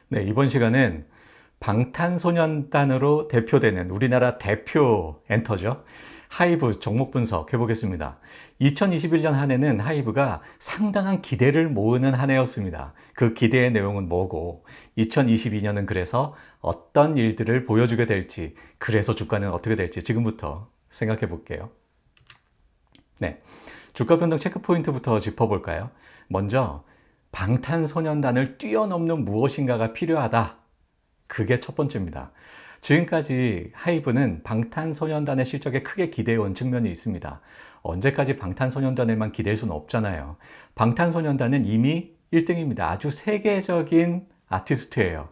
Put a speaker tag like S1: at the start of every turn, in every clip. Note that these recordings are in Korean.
S1: 네, 이번 시간은 방탄소년단으로 대표되는 우리나라 대표 엔터죠. 하이브 종목 분석해 보겠습니다. 2021년 한 해는 하이브가 상당한 기대를 모으는 한 해였습니다. 그 기대의 내용은 뭐고, 2022년은 그래서 어떤 일들을 보여주게 될지, 그래서 주가는 어떻게 될지 지금부터 생각해 볼게요. 네, 주가 변동 체크 포인트부터 짚어볼까요? 먼저 방탄소년단을 뛰어넘는 무엇인가가 필요하다. 그게 첫 번째입니다. 지금까지 하이브는 방탄소년단의 실적에 크게 기대해온 측면이 있습니다. 언제까지 방탄소년단에만 기댈 수는 없잖아요. 방탄소년단은 이미 1등입니다. 아주 세계적인 아티스트예요.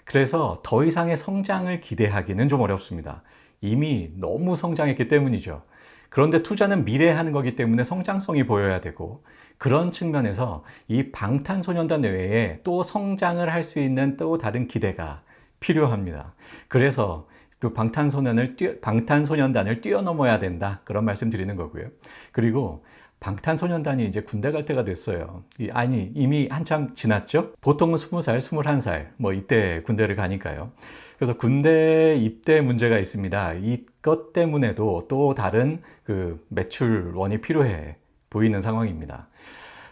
S1: 그래서 더 이상의 성장을 기대하기는 좀 어렵습니다. 이미 너무 성장했기 때문이죠. 그런데 투자는 미래에 하는 거기 때문에 성장성이 보여야 되고, 그런 측면에서 이 방탄소년단 외에 또 성장을 할 수 있는 또 다른 기대가 필요합니다. 그래서 그 방탄소년단을 뛰어넘어야 된다. 그런 말씀 드리는 거고요. 그리고 방탄소년단이 이제 군대 갈 때가 됐어요. 아니, 이미 한참 지났죠? 보통은 20살, 21살, 뭐 이때 군대를 가니까요. 그래서 군대 입대 문제가 있습니다. 이것 때문에도 또 다른 그 매출원이 필요해 보이는 상황입니다.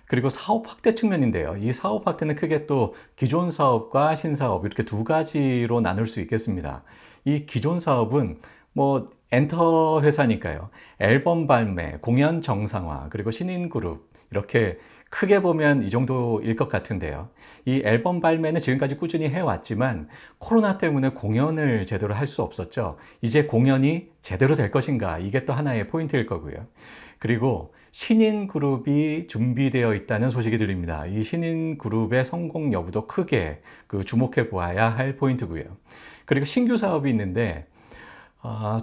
S1: 그리고 사업 확대 측면인데요. 이 사업 확대는 크게 또 기존 사업과 신사업 이렇게 두 가지로 나눌 수 있겠습니다. 이 기존 사업은 뭐 엔터 회사니까요. 앨범 발매, 공연 정상화, 그리고 신인 그룹 이렇게 크게 보면 이 정도일 것 같은데요. 이 앨범 발매는 지금까지 꾸준히 해왔지만 코로나 때문에 공연을 제대로 할 수 없었죠. 이제 공연이 제대로 될 것인가? 이게 또 하나의 포인트일 거고요. 그리고 신인 그룹이 준비되어 있다는 소식이 들립니다. 이 신인 그룹의 성공 여부도 크게 주목해 보아야 할 포인트고요. 그리고 신규 사업이 있는데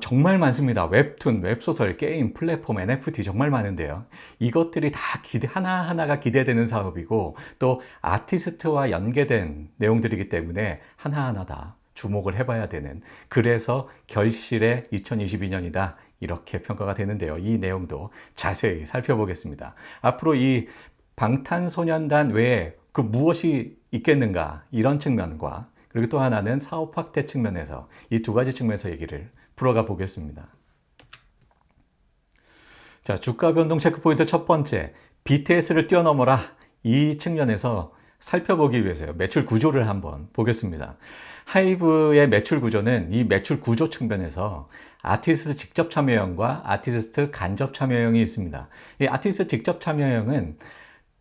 S1: 정말 많습니다. 웹툰, 웹소설, 게임, 플랫폼, NFT 정말 많은데요. 이것들이 다 하나하나가 기대되는 사업이고 또 아티스트와 연계된 내용들이기 때문에 하나하나 다 주목을 해봐야 되는, 그래서 결실의 2022년이다. 이렇게 평가가 되는데요. 이 내용도 자세히 살펴보겠습니다. 앞으로 이 방탄소년단 외에 그 무엇이 있겠는가, 이런 측면과 그리고 또 하나는 사업 확대 측면에서 이 두 가지 측면에서 얘기를 풀어가 보겠습니다. 자, 주가 변동 체크 포인트 첫 번째, BTS를 뛰어넘어라. 이 측면에서 살펴보기 위해서요. 매출 구조를 한번 보겠습니다. 하이브의 매출 구조는 이 매출 구조 측면에서 아티스트 직접 참여형과 아티스트 간접 참여형이 있습니다. 이 아티스트 직접 참여형은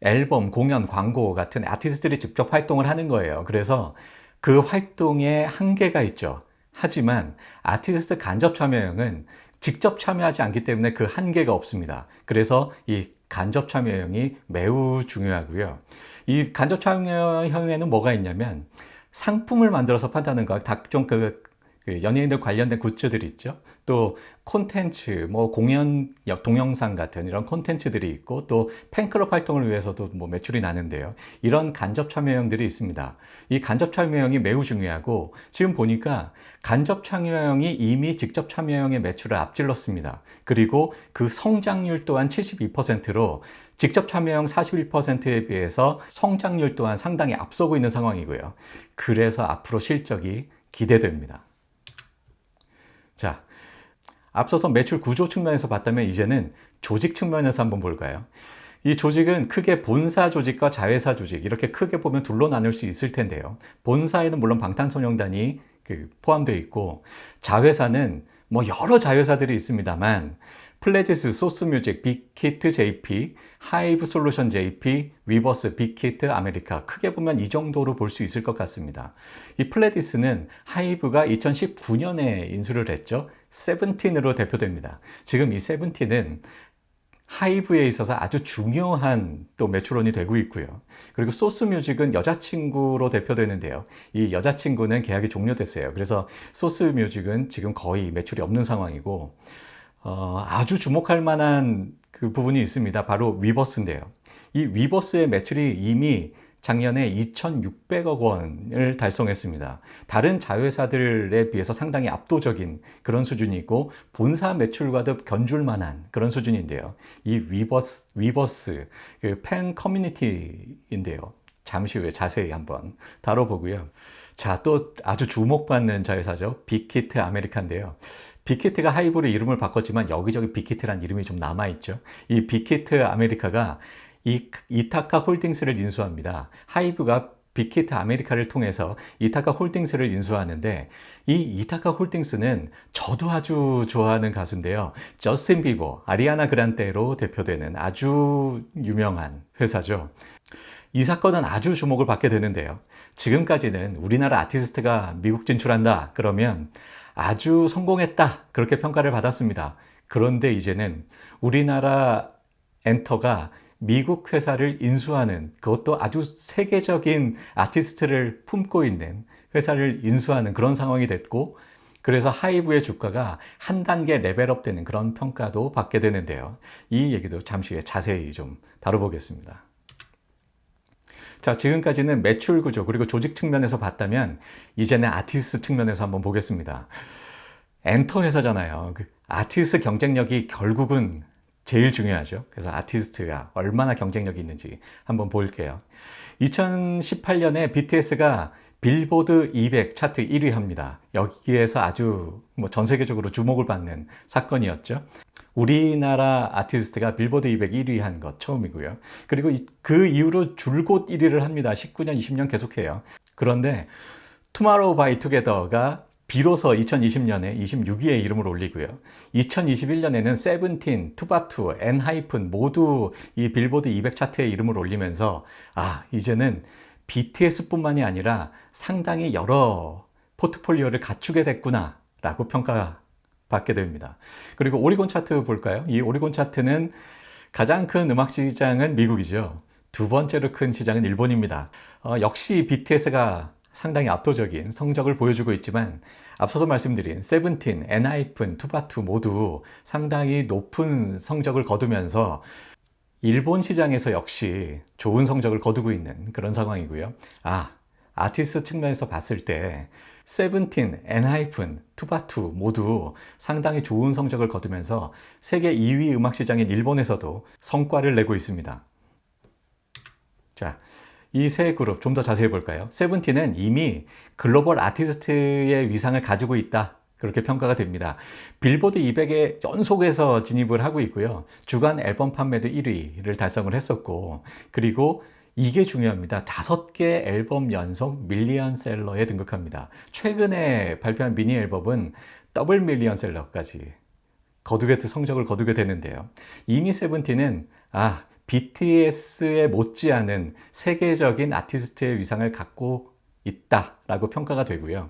S1: 앨범, 공연, 광고 같은 아티스트들이 직접 활동을 하는 거예요. 그래서 그 활동에 한계가 있죠. 하지만 아티스트 간접 참여형은 직접 참여하지 않기 때문에 그 한계가 없습니다. 그래서 이 간접 참여형이 매우 중요하고요. 이 간접 참여형에는 뭐가 있냐면 상품을 만들어서 판다는 거, 각종 연예인들 관련된 굿즈들이 있죠. 또 콘텐츠, 뭐 공연, 동영상 같은 이런 콘텐츠들이 있고 또 팬클럽 활동을 위해서도 뭐 매출이 나는데요. 이런 간접 참여형들이 있습니다. 이 간접 참여형이 매우 중요하고 지금 보니까 간접 참여형이 이미 직접 참여형의 매출을 앞질렀습니다. 그리고 그 성장률 또한 72%로 직접 참여형 41%에 비해서 성장률 또한 상당히 앞서고 있는 상황이고요. 그래서 앞으로 실적이 기대됩니다. 자, 앞서서 매출 구조 측면에서 봤다면 이제는 조직 측면에서 한번 볼까요? 이 조직은 크게 본사 조직과 자회사 조직 이렇게 크게 보면 둘로 나눌 수 있을 텐데요. 본사에는 물론 방탄소년단이 포함되어 있고 자회사는 뭐 여러 자회사들이 있습니다만 플레디스, 소스뮤직, 빅히트 JP, 하이브 솔루션 JP, 위버스, 빅히트 아메리카, 크게 보면 이 정도로 볼 수 있을 것 같습니다. 이 플레디스는 하이브가 2019년에 인수를 했죠. 세븐틴으로 대표됩니다. 지금 이 세븐틴은 하이브에 있어서 아주 중요한 또 매출원이 되고 있고요. 그리고 소스뮤직은 여자친구로 대표되는데요. 이 여자친구는 계약이 종료됐어요. 그래서 소스뮤직은 지금 거의 매출이 없는 상황이고 아주 주목할 만한 그 부분이 있습니다. 바로 위버스인데요. 이 위버스의 매출이 이미 작년에 2,600억 원을 달성했습니다. 다른 자회사들에 비해서 상당히 압도적인 그런 수준이고 본사 매출과도 견줄 만한 그런 수준인데요. 이 위버스 그 팬 커뮤니티인데요. 잠시 후에 자세히 한번 다뤄보고요. 자, 또 아주 주목받는 자회사죠. 빅히트 아메리카인데요. 빅히트가 하이브로 이름을 바꿨지만 여기저기 빅히트란 이름이 좀 남아있죠. 이 빅히트 아메리카가 이타카 홀딩스를 인수합니다. 하이브가 빅히트 아메리카를 통해서 이타카 홀딩스를 인수하는데, 이 이타카 홀딩스는 저도 아주 좋아하는 가수인데요. 저스틴 비버, 아리아나 그란데로 대표되는 아주 유명한 회사죠. 이 사건은 아주 주목을 받게 되는데요. 지금까지는 우리나라 아티스트가 미국 진출한다 그러면 아주 성공했다 그렇게 평가를 받았습니다. 그런데 이제는 우리나라 엔터가 미국 회사를 인수하는, 그것도 아주 세계적인 아티스트를 품고 있는 회사를 인수하는 그런 상황이 됐고, 그래서 하이브의 주가가 한 단계 레벨업 되는 그런 평가도 받게 되는데요. 이 얘기도 잠시 후에 자세히 좀 다뤄보겠습니다. 자, 지금까지는 매출 구조 그리고 조직 측면에서 봤다면 이제는 아티스트 측면에서 한번 보겠습니다. 엔터 회사잖아요. 아티스트 경쟁력이 결국은 제일 중요하죠. 그래서 아티스트가 얼마나 경쟁력이 있는지 한번 볼게요. 2018년에 BTS가 빌보드 200 차트 1위 합니다. 여기에서 아주 전 세계적으로 주목을 받는 사건이었죠. 우리나라 아티스트가 빌보드 200 1위 한 것 처음이고요. 그리고 그 이후로 줄곧 1위를 합니다. 19년, 20년 계속해요. 그런데 투마로우 바이 투게더가 비로소 2020년에 26위에 이름을 올리고요. 2021년에는 세븐틴, 투바투, 엔하이픈 모두 이 빌보드 200 차트에 이름을 올리면서 이제는 BTS뿐만이 아니라 상당히 여러 포트폴리오를 갖추게 됐구나 라고 평가받게 됩니다. 그리고 오리곤 차트 볼까요? 이 오리곤 차트는 가장 큰 음악 시장은 미국이죠. 두 번째로 큰 시장은 일본입니다. 역시 BTS가 상당히 압도적인 성적을 보여주고 있지만 앞서서 말씀드린 세븐틴, 엔하이픈, 투바투 모두 상당히 높은 성적을 거두면서 일본 시장에서 역시 좋은 성적을 거두고 있는 그런 상황이고요. 아티스트 측면에서 봤을 때 세븐틴, 엔하이픈, 투바투 모두 상당히 좋은 성적을 거두면서 세계 2위 음악 시장인 일본에서도 성과를 내고 있습니다. 자, 이 세 그룹 좀 더 자세히 볼까요? 세븐틴은 이미 글로벌 아티스트의 위상을 가지고 있다 그렇게 평가가 됩니다. 빌보드 200에 연속해서 진입을 하고 있고요. 주간 앨범 판매도 1위를 달성을 했었고, 그리고 이게 중요합니다. 5개 앨범 연속 밀리언셀러에 등극합니다. 최근에 발표한 미니 앨범은 더블 밀리언셀러까지 성적을 거두게 되는데요. 이미 세븐틴은 BTS에 못지않은 세계적인 아티스트의 위상을 갖고 있다라고 평가가 되고요.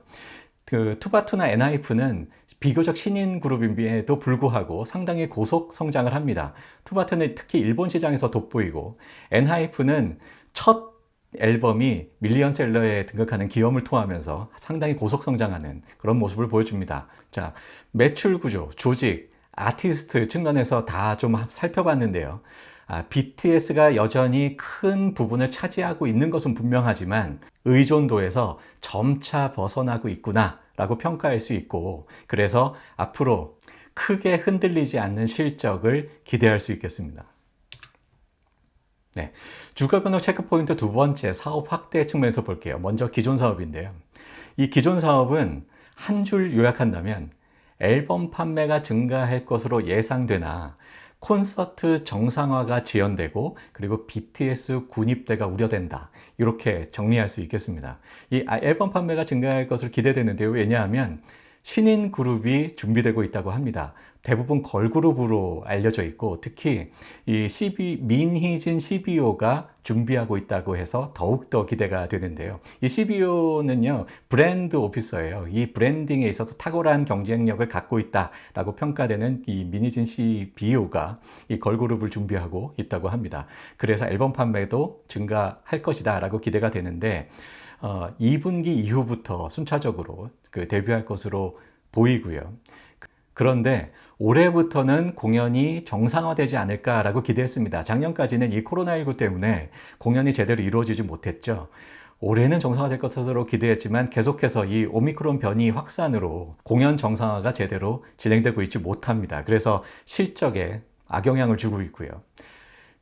S1: 투바투나 엔하이픈은 비교적 신인 그룹임에도 불구하고 상당히 고속 성장을 합니다. 투바투는 특히 일본 시장에서 돋보이고, 엔하이픈은 첫 앨범이 밀리언셀러에 등극하는 기염을 토하면서 상당히 고속 성장하는 그런 모습을 보여줍니다. 자, 매출 구조, 조직, 아티스트 측면에서 다 좀 살펴봤는데요. BTS가 여전히 큰 부분을 차지하고 있는 것은 분명하지만 의존도에서 점차 벗어나고 있구나 라고 평가할 수 있고, 그래서 앞으로 크게 흔들리지 않는 실적을 기대할 수 있겠습니다. 네, 주가 변동 체크 포인트 두 번째, 사업 확대 측면에서 볼게요. 먼저 기존 사업인데요. 이 기존 사업은 한 줄 요약한다면 앨범 판매가 증가할 것으로 예상되나 콘서트 정상화가 지연되고, 그리고 BTS 군입대가 우려된다, 이렇게 정리할 수 있겠습니다. 이 앨범 판매가 증가할 것을 기대되는데요. 왜냐하면 신인 그룹이 준비되고 있다고 합니다. 대부분 걸그룹으로 알려져 있고, 특히 이 민희진 CBO가 준비하고 있다고 해서 더욱더 기대가 되는데요. 이 CBO는요, 브랜드 오피서예요. 이 브랜딩에 있어서 탁월한 경쟁력을 갖고 있다라고 평가되는 이 민희진 CBO가 이 걸그룹을 준비하고 있다고 합니다. 그래서 앨범 판매도 증가할 것이다 라고 기대가 되는데, 2분기 이후부터 순차적으로 데뷔할 것으로 보이고요. 그런데 올해부터는 공연이 정상화되지 않을까라고 기대했습니다. 작년까지는 이 코로나19 때문에 공연이 제대로 이루어지지 못했죠. 올해는 정상화될 것으로 기대했지만 계속해서 이 오미크론 변이 확산으로 공연 정상화가 제대로 진행되고 있지 못합니다. 그래서 실적에 악영향을 주고 있고요.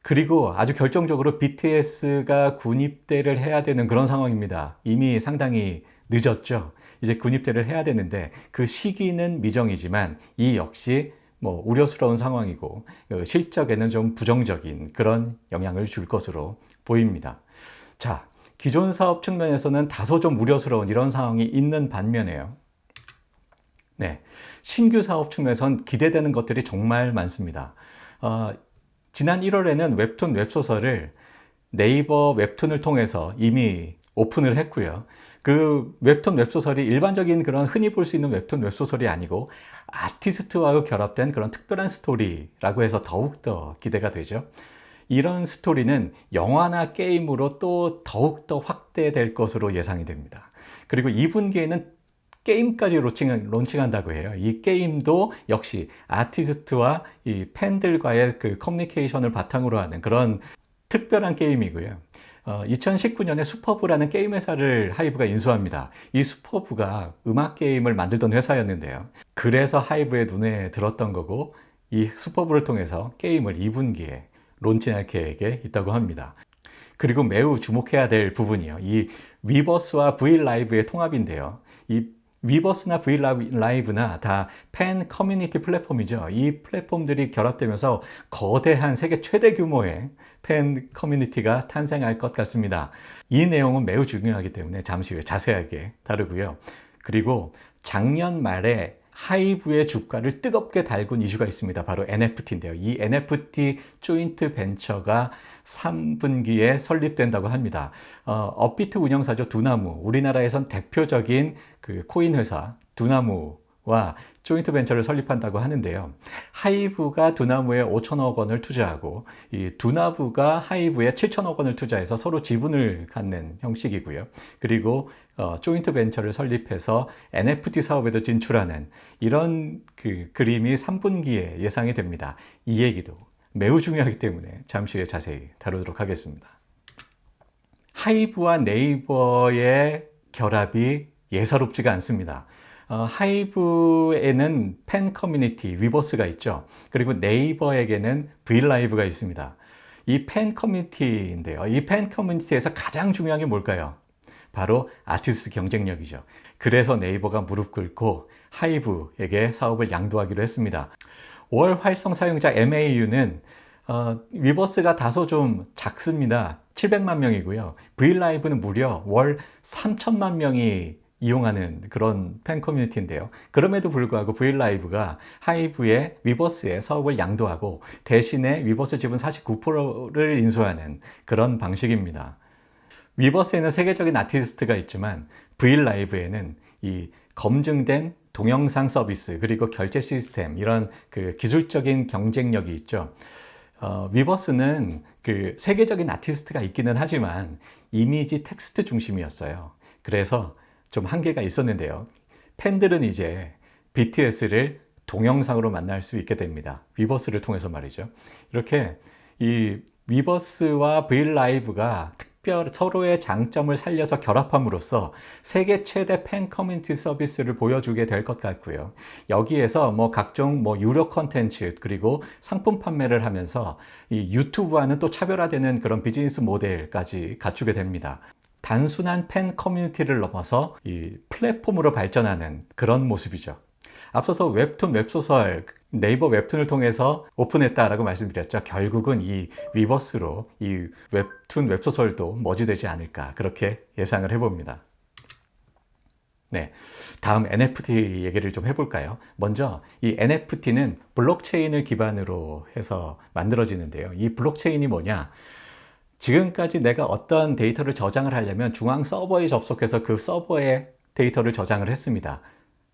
S1: 그리고 아주 결정적으로 BTS가 군입대를 해야 되는 그런 상황입니다. 이미 상당히 늦었죠. 이제 군입대를 해야 되는데 그 시기는 미정이지만 이 역시 뭐 우려스러운 상황이고 실적에는 좀 부정적인 그런 영향을 줄 것으로 보입니다. 자, 기존 사업 측면에서는 다소 좀 우려스러운 이런 상황이 있는 반면에요. 네, 신규 사업 측면에선 기대되는 것들이 정말 많습니다. 지난 1월에는 웹툰 웹소설을 네이버 웹툰을 통해서 이미 오픈을 했고요. 그 웹툰 웹소설이 일반적인 그런 흔히 볼 수 있는 웹툰 웹소설이 아니고 아티스트와 결합된 그런 특별한 스토리라고 해서 더욱더 기대가 되죠. 이런 스토리는 영화나 게임으로 또 더욱더 확대될 것으로 예상이 됩니다. 그리고 2분기에는 게임까지 론칭한다고 해요. 이 게임도 역시 아티스트와 이 팬들과의 그 커뮤니케이션을 바탕으로 하는 그런 특별한 게임이고요. 2019년에 슈퍼브라는 게임 회사를 하이브가 인수합니다. 이 슈퍼브가 음악 게임을 만들던 회사였는데요. 그래서 하이브의 눈에 들었던 거고 이 슈퍼브를 통해서 게임을 2분기에 론칭할 계획에 있다고 합니다. 그리고 매우 주목해야 될 부분이요. 이 위버스와 브이라이브의 통합인데요. 이 위버스나 브이라이브나 다 팬 커뮤니티 플랫폼이죠. 이 플랫폼들이 결합되면서 거대한 세계 최대 규모의 팬 커뮤니티가 탄생할 것 같습니다. 이 내용은 매우 중요하기 때문에 잠시 후에 자세하게 다루고요. 그리고 작년 말에 하이브의 주가를 뜨겁게 달군 이슈가 있습니다. 바로 NFT인데요. 이 NFT 조인트 벤처가 3분기에 설립된다고 합니다. 업비트 운영사죠. 두나무. 우리나라에선 대표적인 그 코인 회사 두나무와 조인트 벤처를 설립한다고 하는데요. 하이브가 두나무에 5천억 원을 투자하고 이 두나무가 하이브에 7천억 원을 투자해서 서로 지분을 갖는 형식이고요. 그리고 조인트 벤처를 설립해서 NFT 사업에도 진출하는 이런 그 그림이 3분기에 예상이 됩니다. 이 얘기도 매우 중요하기 때문에 잠시 후에 자세히 다루도록 하겠습니다. 하이브와 네이버의 결합이 예사롭지가 않습니다. 하이브에는 팬 커뮤니티 위버스가 있죠. 그리고 네이버에게는 브이라이브가 있습니다. 이 팬 커뮤니티인데요. 이 팬 커뮤니티에서 가장 중요한 게 뭘까요? 바로 아티스트 경쟁력이죠. 그래서 네이버가 무릎 꿇고 하이브에게 사업을 양도하기로 했습니다. 월 활성 사용자 MAU는 위버스가 다소 좀 작습니다. 700만 명이고요. 브이라이브는 무려 월 3천만 명이 이용하는 그런 팬 커뮤니티인데요. 그럼에도 불구하고 브이라이브가 하이브의 위버스의 사업을 양도하고 대신에 위버스 지분 49%를 인수하는 그런 방식입니다. 위버스에는 세계적인 아티스트가 있지만 브이라이브에는 이 검증된 동영상 서비스 그리고 결제 시스템 이런 그 기술적인 경쟁력이 있죠. 위버스는 그 세계적인 아티스트가 있기는 하지만 이미지 텍스트 중심이었어요. 그래서 좀 한계가 있었는데요. 팬들은 이제 BTS를 동영상으로 만날 수 있게 됩니다. 위버스를 통해서 말이죠. 이렇게 이 위버스와 브이라이브가 서로의 장점을 살려서 결합함으로써 세계 최대 팬 커뮤니티 서비스를 보여주게 될 것 같고요. 여기에서 뭐 각종 뭐 유료 콘텐츠 그리고 상품 판매를 하면서 이 유튜브와는 또 차별화되는 그런 비즈니스 모델까지 갖추게 됩니다. 단순한 팬 커뮤니티를 넘어서 이 플랫폼으로 발전하는 그런 모습이죠. 앞서서 웹툰, 웹소설, 네이버 웹툰을 통해서 오픈했다라고 말씀드렸죠. 결국은 이 위버스로 이 웹툰, 웹소설도 머지되지 않을까 그렇게 예상을 해봅니다. 네, 다음 NFT 얘기를 좀 해볼까요? 먼저 이 NFT는 블록체인을 기반으로 해서 만들어지는데요. 이 블록체인이 뭐냐? 지금까지 내가 어떤 데이터를 저장을 하려면 중앙 서버에 접속해서 그 서버에 데이터를 저장을 했습니다.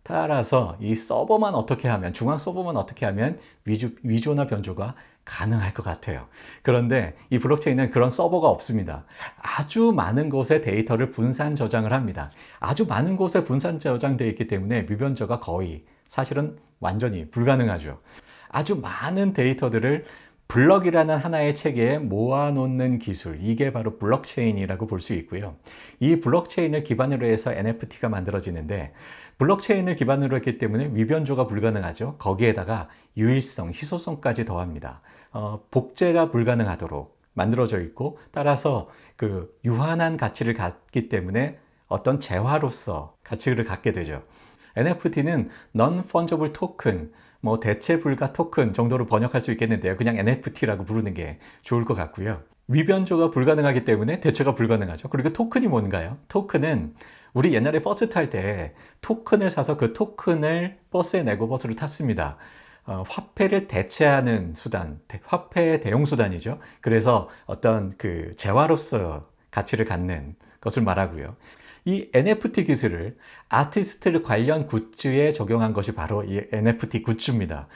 S1: 따라서 이 서버만 어떻게 하면, 중앙 서버만 어떻게 하면 위조나 변조가 가능할 것 같아요. 그런데 이 블록체인은 그런 서버가 없습니다. 아주 많은 곳에 데이터를 분산 저장을 합니다. 아주 많은 곳에 분산 저장되어 있기 때문에 미변조가 거의 사실은 완전히 불가능하죠. 아주 많은 데이터들을 블럭이라는 하나의 체계에 모아놓는 기술, 이게 바로 블록체인이라고 볼 수 있고요. 이 블록체인을 기반으로 해서 NFT가 만들어지는데, 블록체인을 기반으로 했기 때문에 위변조가 불가능하죠. 거기에다가 유일성, 희소성까지 더합니다. 복제가 불가능하도록 만들어져 있고, 따라서 그 유한한 가치를 갖기 때문에 어떤 재화로서 가치를 갖게 되죠. NFT는 Non-Fungible Token, 뭐 대체 불가 토큰 정도로 번역할 수 있겠는데요. 그냥 NFT라고 부르는 게 좋을 것 같고요. 위변조가 불가능하기 때문에 대체가 불가능하죠. 그리고 토큰이 뭔가요? 토큰은 우리 옛날에 버스 탈 때 토큰을 사서 그 토큰을 버스에 내고 버스를 탔습니다. 화폐를 대체하는 수단, 화폐의 대용 수단이죠. 그래서 어떤 그 재화로서 가치를 갖는 것을 말하고요. 이 NFT 기술을 아티스트 관련 굿즈에 적용한 것이 바로 이 NFT 굿즈입니다.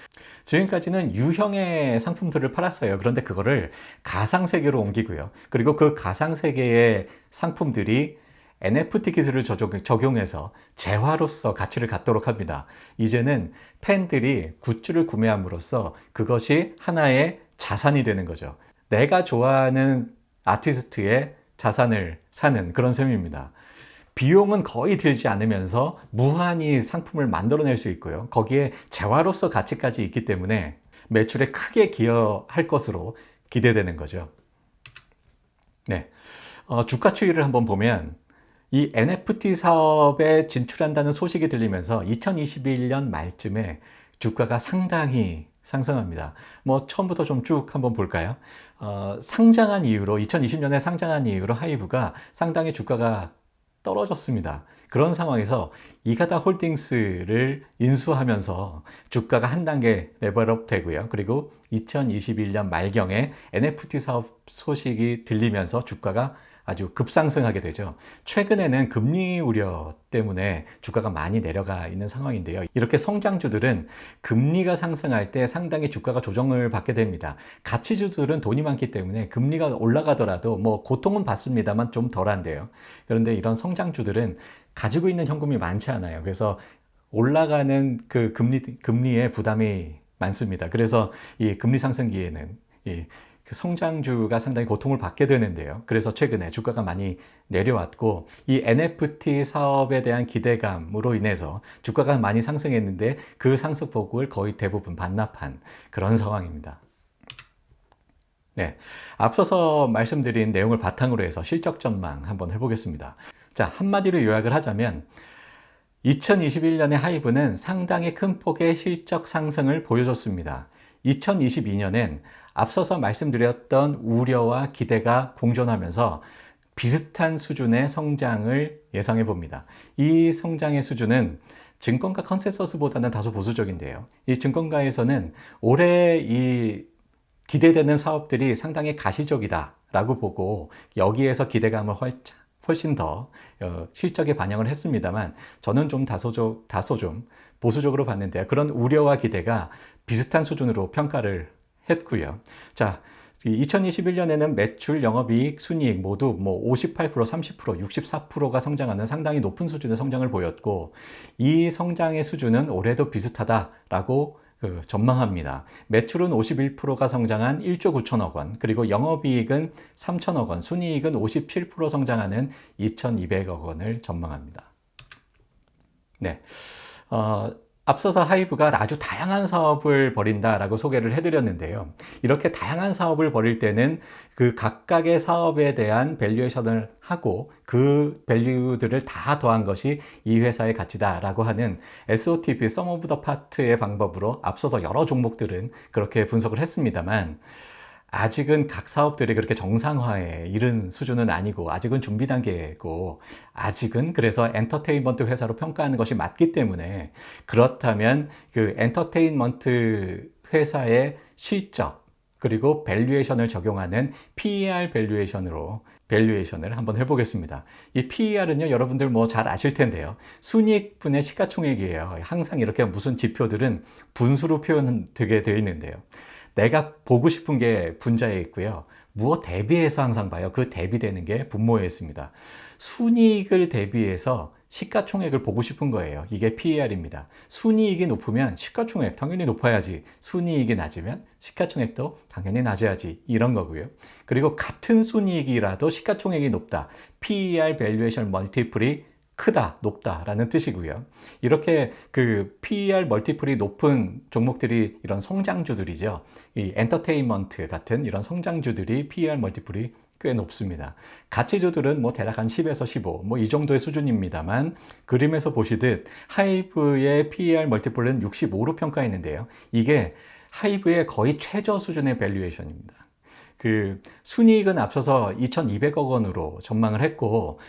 S1: 지금까지는 유형의 상품들을 팔았어요. 그런데 그거를 가상세계로 옮기고요. 그리고 그 가상세계의 상품들이 NFT 기술을 적용해서 재화로서 가치를 갖도록 합니다. 이제는 팬들이 굿즈를 구매함으로써 그것이 하나의 자산이 되는 거죠. 내가 좋아하는 아티스트의 자산을 사는 그런 셈입니다. 비용은 거의 들지 않으면서 무한히 상품을 만들어낼 수 있고요. 거기에 재화로서 가치까지 있기 때문에 매출에 크게 기여할 것으로 기대되는 거죠. 네. 주가 추이를 한번 보면 이 NFT 사업에 진출한다는 소식이 들리면서 2021년 말쯤에 주가가 상당히 상승합니다. 뭐 처음부터 좀 쭉 한번 볼까요? 상장한 이후로 2020년에 상장한 이후로 하이브가 상당히 주가가 떨어졌습니다. 그런 상황에서 이가다 홀딩스를 인수하면서 주가가 한 단계 레벨업 되고요. 그리고 2021년 말경에 NFT 사업 소식이 들리면서 주가가 아주 급상승하게 되죠. 최근에는 금리 우려 때문에 주가가 많이 내려가 있는 상황인데요. 이렇게 성장주들은 금리가 상승할 때 상당히 주가가 조정을 받게 됩니다. 가치주들은 돈이 많기 때문에 금리가 올라가더라도 뭐 고통은 받습니다만 좀 덜한데요. 그런데 이런 성장주들은 가지고 있는 현금이 많지 않아요. 그래서 올라가는 그 금리의 부담이 많습니다. 그래서 이 금리 상승기에는 그 성장주가 상당히 고통을 받게 되는데요. 그래서 최근에 주가가 많이 내려왔고, 이 NFT 사업에 대한 기대감으로 인해서 주가가 많이 상승했는데 그 상승폭을 거의 대부분 반납한 그런 상황입니다. 네, 앞서서 말씀드린 내용을 바탕으로 해서 실적 전망 한번 해보겠습니다. 자, 한마디로 요약을 하자면 2021년의 하이브는 상당히 큰 폭의 실적 상승을 보여줬습니다. 2022년엔 앞서서 말씀드렸던 우려와 기대가 공존하면서 비슷한 수준의 성장을 예상해 봅니다. 이 성장의 수준은 증권가 컨센서스보다는 다소 보수적인데요. 이 증권가에서는 올해 이 기대되는 사업들이 상당히 가시적이다라고 보고 여기에서 기대감을 훨씬 더 실적에 반영을 했습니다만, 저는 좀 다소 좀 보수적으로 봤는데요. 그런 우려와 기대가 비슷한 수준으로 평가를 했고요. 자, 2021년에는 매출, 영업이익, 순이익 모두 뭐 58%, 30%, 64%가 성장하는 상당히 높은 수준의 성장을 보였고, 이 성장의 수준은 올해도 비슷하다라고 전망합니다. 매출은 51%가 성장한 1조 9천억 원, 그리고 영업이익은 3천억 원, 순이익은 57% 성장하는 2,200억 원을 전망합니다. 네. 앞서서 하이브가 아주 다양한 사업을 벌인다라고 소개를 해드렸는데요. 이렇게 다양한 사업을 벌일 때는 그 각각의 사업에 대한 밸류에이션을 하고 그 밸류들을 다 더한 것이 이 회사의 가치다라고 하는 SOTP, Sum of the Part의 방법으로 앞서서 여러 종목들은 그렇게 분석을 했습니다만, 아직은 각 사업들이 그렇게 정상화에 이른 수준은 아니고 아직은 준비 단계고, 아직은 그래서 엔터테인먼트 회사로 평가하는 것이 맞기 때문에, 그렇다면 그 엔터테인먼트 회사의 실적 그리고 밸류에이션을 적용하는 PER 밸류에이션을 한번 해보겠습니다. 이 PER은요, 여러분들 뭐 잘 아실 텐데요. 순이익분의 시가총액이에요. 항상 이렇게 무슨 지표들은 분수로 표현되게 되어 있는데요. 내가 보고 싶은 게 분자에 있고요. 무엇 대비해서 항상 봐요. 그 대비되는 게 분모에 있습니다. 순이익을 대비해서 시가총액을 보고 싶은 거예요. 이게 PER입니다. 순이익이 높으면 시가총액 당연히 높아야지. 순이익이 낮으면 시가총액도 당연히 낮아야지. 이런 거고요. 그리고 같은 순이익이라도 시가총액이 높다. PER 밸류에이션 멀티플이 크다, 높다라는 뜻이고요. 이렇게 그 PER 멀티플이 높은 종목들이 이런 성장주들이죠. 이 엔터테인먼트 같은 이런 성장주들이 PER 멀티플이 꽤 높습니다. 가치주들은 뭐 대략 한 10에서 15, 뭐 이 정도의 수준입니다만 그림에서 보시듯 하이브의 PER 멀티플은 65로 평가했는데요. 이게 하이브의 거의 최저 수준의 밸류에이션입니다. 그 순이익은 앞서서 2,200억 원으로 전망을 했고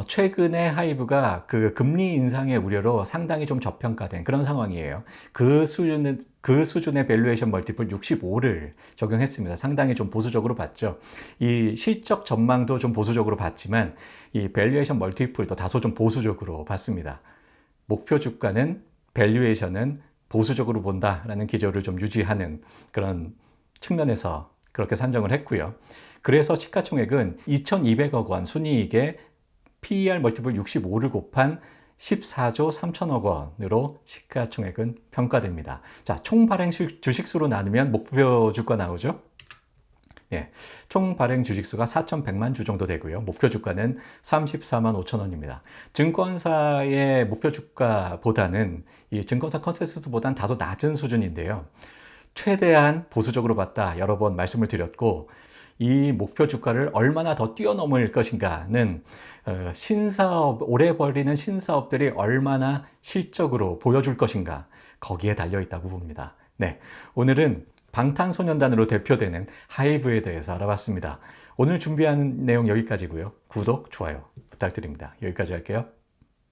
S1: 최근에 하이브가 그 금리 인상의 우려로 상당히 좀 저평가된 그런 상황이에요. 그 수준의 밸류에이션 멀티플 65를 적용했습니다. 상당히 좀 보수적으로 봤죠. 이 실적 전망도 좀 보수적으로 봤지만 이 밸류에이션 멀티플도 다소 좀 보수적으로 봤습니다. 목표 주가는 밸류에이션은 보수적으로 본다라는 기조를 좀 유지하는 그런 측면에서 그렇게 산정을 했고요. 그래서 시가총액은 2,200억 원 순이익에 PER 멀티플 65를 곱한 14조 3천억 원으로 시가총액은 평가됩니다. 자, 총 발행 주식수로 나누면 목표 주가 나오죠? 예, 총 발행 주식수가 4,100만 주 정도 되고요. 목표 주가는 34만 5천 원입니다. 증권사의 목표 주가보다는 이 증권사 컨센서스보다는 다소 낮은 수준인데요. 최대한 보수적으로 봤다 여러 번 말씀을 드렸고 이 목표 주가를 얼마나 더 뛰어넘을 것인가는 신사업, 오래 벌리는 신사업들이 얼마나 실적으로 보여줄 것인가 거기에 달려 있다고 봅니다. 네, 오늘은 방탄소년단으로 대표되는 하이브에 대해서 알아봤습니다. 오늘 준비한 내용 여기까지고요. 구독, 좋아요 부탁드립니다. 여기까지 할게요.